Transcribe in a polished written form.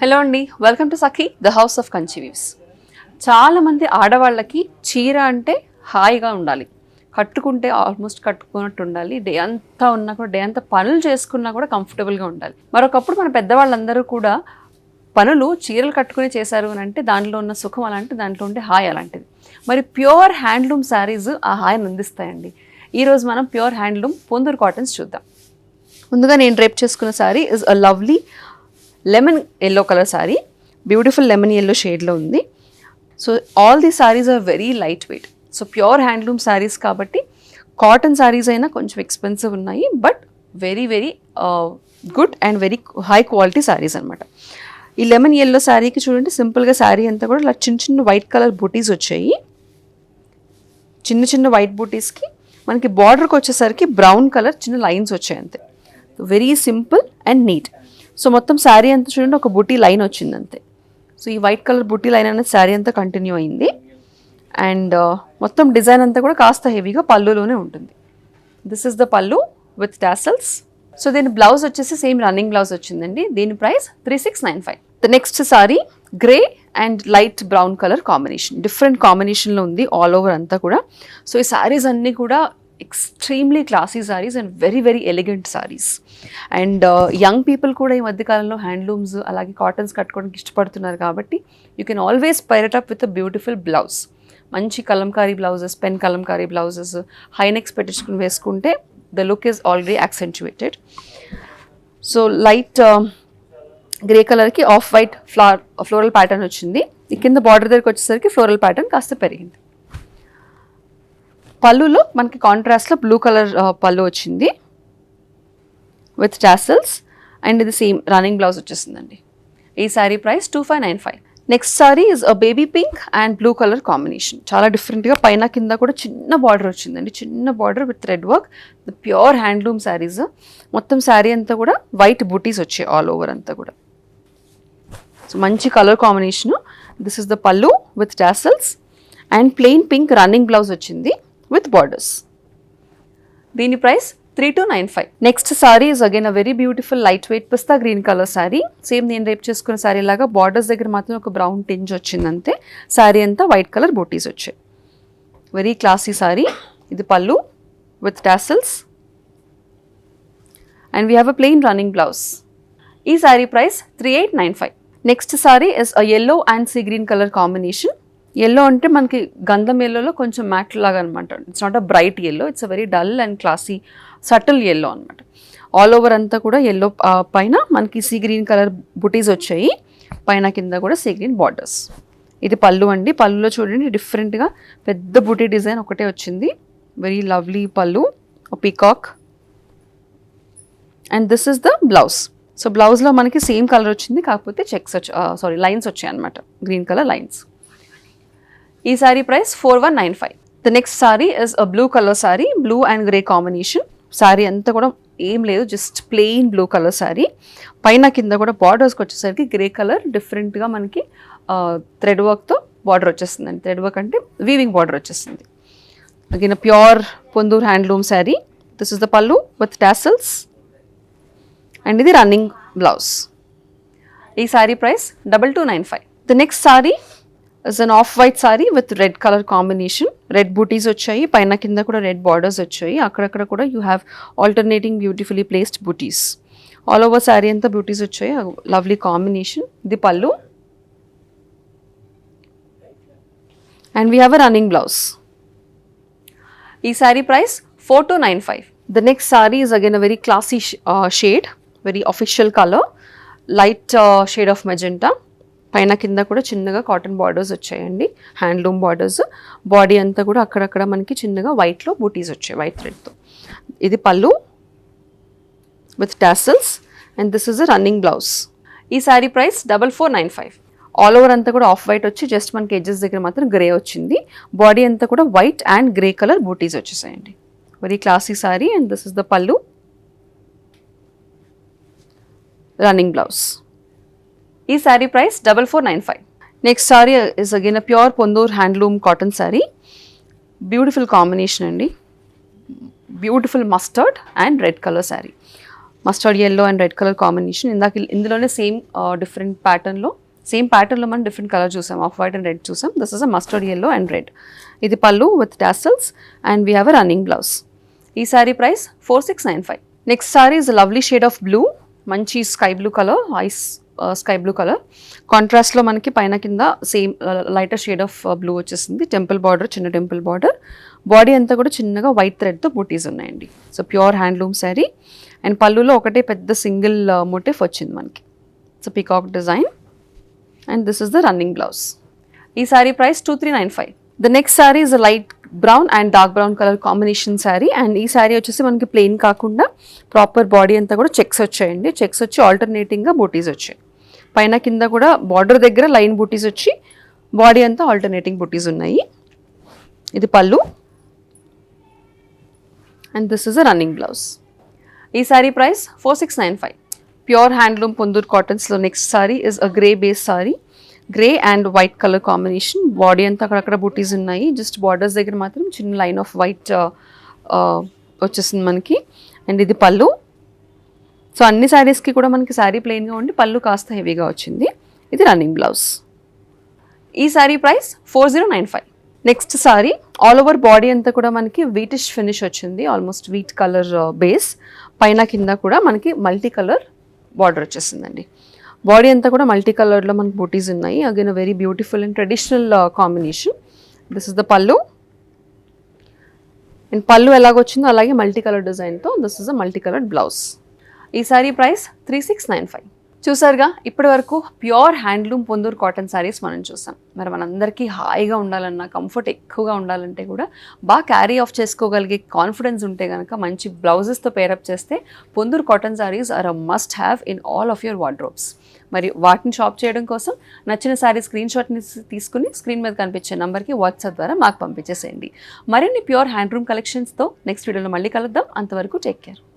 Hello అండి, welcome to Sakhi the house of Kanchi weaves. చాలామంది ఆడవాళ్ళకి చీర అంటే హాయిగా ఉండాలి, కట్టుకుంటే ఆల్మోస్ట్ కట్టుకున్నట్టు ఉండాలి, డే అంతా ఉన్నా కూడా డే అంతా పనులు చేసుకున్నా కూడా కంఫర్టబుల్గా ఉండాలి. మరొకప్పుడు మన పెద్దవాళ్ళందరూ కూడా పనులు చీరలు కట్టుకుని చేశారు అని అంటే దాంట్లో ఉన్న సుఖం అలాంటి, దాంట్లో ఉండే హాయ్ అలాంటిది. మరి ప్యూర్ హ్యాండ్లూమ్ శారీస్ ఆ హాయిని అందిస్తాయండి. ఈరోజు మనం ప్యూర్ హ్యాండ్లూమ్ పొందూరు కాటన్స్ చూద్దాం. ముందుగా నేను డ్రేప్ చేసుకున్న sari is a lovely lemon yellow colour sari, beautiful lemon yellow షేడ్లో ఉంది. So all the saris are very light weight. So pure handloom saris కాబట్టి కాటన్ శారీస్ అయినా కొంచెం ఎక్స్పెన్సివ్ ఉన్నాయి, but very very good and very high quality saris అనమాట. ఈ లెమన్ ఎల్లో శారీకి చూడండి, సింపుల్గా శారీ అంతా కూడా ఇలా చిన్న చిన్న వైట్ కలర్ బూటీస్ వచ్చాయి. చిన్న చిన్న వైట్ బూటీస్కి మనకి బార్డర్కి వచ్చేసరికి బ్రౌన్ కలర్ చిన్న లైన్స్ వచ్చాయి అంతే. Very simple and neat. So మొత్తం శారీ అంతా చూడండి ఒక బుటీ లైన్ వచ్చింది అంతే. సో ఈ వైట్ కలర్ బుటీ లైన్ అనేది శారీ అంతా కంటిన్యూ అయింది. అండ్ మొత్తం డిజైన్ అంతా కూడా కాస్త హెవీగా పళ్ళులోనే ఉంటుంది. This is the pallu with tassels. So దీని బ్లౌజ్ వచ్చేసి సేమ్ రన్నింగ్ బ్లౌజ్ వచ్చిందండి. దీని price 3695. The next sorry grey and light brown colour combination, different కాంబినేషన్లో ఉంది ఆల్ ఓవర్ అంతా కూడా. సో ఈ శారీస్ అన్నీ కూడా extremely classy saris and very very elegant saris. And young people కూడా ఈ మధ్యకాలంలో హ్యాండ్లూమ్స్ అలాగే కాటన్స్ కట్టుకోవడానికి ఇష్టపడుతున్నారు కాబట్టి you can always pair it up with a beautiful blouse. మంచి Kalamkari blouses, pen Kalamkari blouses high necks పెట్టించుకుని వేసుకుంటే the look is already accentuated. So light grey కలర్కి ఆఫ్ వైట్ ఫ్లోరల్ ప్యాటర్న్ వచ్చింది. ఈ కింద బార్డర్ దగ్గరికి వచ్చేసరికి ఫ్లోరల్ ప్యాటర్న్ కాస్త పెరిగింది. పళ్ళులో మనకి కాంట్రాస్ట్లో బ్లూ కలర్ పళ్ళు వచ్చింది విత్ టాసల్స్. అండ్ ఇది సేమ్ రన్నింగ్ బ్లౌజ్ వచ్చేసిందండి. ఈ sari price 2595. Next sari is a baby pink and blue colour combination. చాలా డిఫరెంట్గా పైన కింద కూడా చిన్న బార్డర్ వచ్చిందండి, చిన్న border with red work. The pure handloom saris. మొత్తం శారీ అంతా కూడా వైట్ బూటీస్ వచ్చాయి ఆల్ ఓవర్ అంతా కూడా. సో మంచి colour combination. This is the pallu with tassels and plain pink running blouse వచ్చింది with borders. దీని price 3295. Next sari is again a very beautiful light weight pista green colour sari. Same నేను రేపు చేసుకున్న సారీ లాగా బార్డర్స్ దగ్గర మాత్రం ఒక బ్రౌన్ టింజ్ వచ్చింది అంతే. సారీ అంతా వైట్ కలర్ బూటీస్ వచ్చాయి. Very classy sari. ఇది pallu with tassels and we have a plain running blouse. ఈ sari price 3895. Next sari is a yellow and sea green colour combination. Yellow అంటే మనకి గంధం ఎల్లోలో కొంచెం మ్యాట్ లాగా అనమాట. It's not a bright yellow, it's a very dull and classy subtle yellow అనమాట. All over అంతా కూడా ఎల్లో పైన మనకి సీ గ్రీన్ కలర్ బుటీస్ వచ్చాయి. పైన కింద కూడా సీ గ్రీన్ బార్డర్స్. ఇది పళ్ళు అండి. పళ్ళులో చూడండి డిఫరెంట్గా పెద్ద బుటీ డిజైన్ ఒకటే వచ్చింది. వెరీ లవ్లీ పళ్ళు, peacock. And this is the blouse. So బ్లౌజ్లో మనకి సేమ్ కలర్ వచ్చింది, కాకపోతే చెక్స్ లైన్స్ వచ్చాయి అనమాట, గ్రీన్ కలర్ లైన్స్. ఈ sari price 4195. The next sari is a blue colour sorry, blue and grey combination. Sorry అంతా కూడా ఏం లేదు, just plain blue colour sorry. పైన కింద కూడా బార్డర్స్కి వచ్చేసరికి గ్రే కలర్ డిఫరెంట్గా మనకి థ్రెడ్ వర్క్తో బార్డర్ వచ్చేస్తుందండి. థ్రెడ్ వర్క్ అంటే వీవింగ్ బార్డర్ వచ్చేస్తుంది. Again pure Ponduru handloom sari. This is the pallu with tassels and ఇది రన్నింగ్ బ్లౌజ్. ఈ sari price 2295. The next sari is an off white sari with red colour combination. Red buttis వచ్చాయి, పైన కింద కూడా రెడ్ బార్డర్స్ వచ్చాయి. అక్కడక్కడ కూడా you have alternating beautifully placed buttis. All over sari అంతా బూటీస్ వచ్చాయి. Lovely combination. ఇది pallu and we have a running blouse. ఈ sari price 4295. The next sari is again a very classy shade, very official colour, light shade of magenta. పైన కింద కూడా చిన్నగా cotton borders వచ్చాయండి, handloom borders. Body అంతా కూడా అక్కడక్కడ మనకి చిన్నగా వైట్లో బూటీస్ వచ్చాయి వైట్ థ్రెడ్తో. ఇది pallu with tassels and this is a running blouse. ఈ సారీ ప్రైస్ 4495. ఆల్ ఓవర్ అంతా కూడా ఆఫ్ వైట్ వచ్చి జస్ట్ మనకి ఎడ్జెస్ దగ్గర మాత్రం గ్రే వచ్చింది. బాడీ అంతా కూడా white and grey colour buttis వచ్చేసాయండి. Very classy sari and this is the pallu, running blouse. ఈ sari price 4495. Next sari is again a pure Ponduru handloom cotton sari. Beautiful combination అండి, beautiful mustard and red colour sari. Mustard yellow and red colour combination. ఇందులోనే different ప్యాటర్న్లో మనం different colour చూసాం, off white and red చూసాం. This is a mustard yellow and red. ఇది pallu with tassels and we have a running blouse. ఈ sari price 4695. Next sari is lovely shade of blue, మంచి sky blue colour, ice sky blue colour. కాంట్రాస్ట్లో మనకి పైన కింద same lighter shade of blue వచ్చేసింది. Temple border, చిన్న temple border. Body అంతా కూడా చిన్నగా వైట్ థ్రెడ్తో బూటీస్ ఉన్నాయండి. So pure handloom sari. And పళ్ళులో ఒకటే పెద్ద సింగిల్ మోటిఫ్ వచ్చింది మనకి. So peacock design and this is the running blouse. ఈ sari price 2395. The next sari is light brown and dark brown colour combination sari. And ఈ శారీ వచ్చేసి మనకి ప్లెయిన్ కాకుండా ప్రాపర్ బాడీ అంతా కూడా చెక్స్ వచ్చాయండి. చెక్స్ వచ్చి ఆల్టర్నేటింగ్గా బూటీస్ వచ్చాయి. పైన కింద కూడా బార్డర్ దగ్గర లైన్ బూటీస్ వచ్చి బాడీ అంతా ఆల్టర్నేటింగ్ బూటీస్ ఉన్నాయి. ఇది pallu and this is a running blouse. ఈ sari price 4695. Pure handloom Ponduru కాటన్స్లో next sari is a grey base sari. Grey and white colour combination. Body అంతా అక్కడక్కడ బూటీస్ ఉన్నాయి. జస్ట్ బార్డర్స్ దగ్గర మాత్రం చిన్న లైన్ ఆఫ్ వైట్ వచ్చేసింది మనకి. అండ్ ఇది పళ్ళు. సో అన్ని శారీస్కి కూడా మనకి శారీ ప్లెయిన్గా ఉండి పళ్ళు కాస్త హెవీగా వచ్చింది. ఇది రన్నింగ్ బ్లౌజ్. ఈ sari price 4095. Next sorry all over body అంతా కూడా మనకి వీటిష్ ఫినిష్ వచ్చింది. Almost wheat colour base. పైన కింద కూడా మనకి మల్టీ కలర్ బార్డర్ వచ్చేసిందండి. బాడీ అంతా కూడా మల్టీ కలర్లో మనకి బూటీస్ ఉన్నాయి. Again very beautiful and traditional combination. This is the పళ్ళు. అండ్ పళ్ళు ఎలాగొచ్చిందో అలాగే మల్టీ కలర్ డిజైన్తో this is a multi coloured blouse. ఈ సారీ ప్రైస్ 3695. చూసారుగా, ఇప్పటి వరకు pure handloom Ponduru cotton saris మనం చూసాం. మరి మనందరికీ హాయిగా ఉండాలన్నా, కంఫర్ట్ ఎక్కువగా ఉండాలంటే కూడా బాగా క్యారీ ఆఫ్ చేసుకోగలిగే కాన్ఫిడెన్స్ ఉంటే కనుక మంచి బ్లౌజెస్తో పేరప్ చేస్తే Ponduru cotton saris are a must have in all of your wardrobes. మరి వాటిని షాప్ చేయడం కోసం నచ్చిన శారీ స్క్రీన్ షాట్ని తీసుకుని స్క్రీన్ మీద కనిపించే నెంబర్కి వాట్సాప్ ద్వారా మాకు పంపించేసేయండి. మరిన్ని ప్యూర్ హ్యాండ్లూమ్ కలెక్షన్స్తో నెక్స్ట్ వీడియోలో మళ్ళీ కలుద్దాం. అంతవరకు టేక్ కేర్.